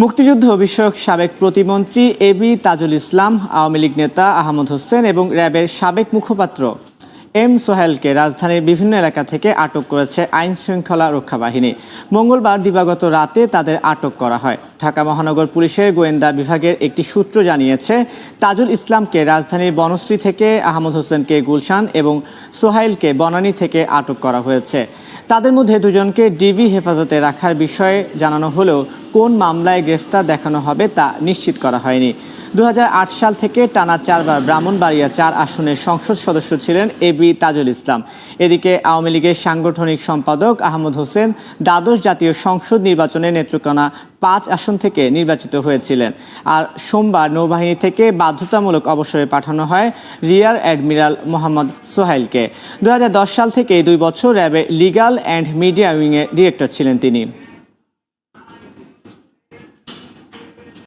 মুক্তিযুদ্ধ বিষয়ক সাবেক প্রতিমন্ত্রী এবি তাজুল ইসলাম, আওয়ামী লীগ নেতা আহমদ হোসেন এবং র্যাবের সাবেক মুখপাত্র এম সোহেলকে রাজধানীর বিভিন্ন এলাকা থেকে আটক করেছে আইন শৃঙ্খলা রক্ষা বাহিনী। মঙ্গলবার দিবাগত রাতে তাদের আটক করা হয়। ঢাকা মহানগর পুলিশের গোয়েন্দা বিভাগের একটি সূত্র জানিয়েছে, তাজুল ইসলামকে রাজধানীর বনশ্রী থেকে, আহমদ হোসেনকে গুলশান এবং সোহাইলকে বনানী থেকে আটক করা হয়েছে। তাদের মধ্যে দুজনকে ডিবি হেফাজতে রাখার বিষয়ে জানানো হলেও কোন মামলায় গ্রেফতার দেখানো হবে তা নিশ্চিত করা হয়নি। 2008 সাল থেকে টানা 4 বার ব্রাহ্মণবাড়িয়া 4 আসনের সংসদ সদস্য ছিলেন এবি তাজুল ইসলাম। এদিকে আওয়ামী লীগের সাংগঠনিক সম্পাদক আহমদ হোসেন দ্বাদশ জাতীয় সংসদ নির্বাচনে নেত্রকোনা 5 আসন থেকে নির্বাচিত হয়েছিলেন। আর সোমবার নৌবাহিনী থেকে বাধ্যতামূলক অবসরে পাঠানো হয় রিয়ার অ্যাডমিরাল মোহাম্মদ সোহাইলকে। 2010 সাল থেকে 2 বছর র্যাবের লিগ্যাল অ্যান্ড মিডিয়া উইংয়ের ডিরেক্টর ছিলেন তিনি।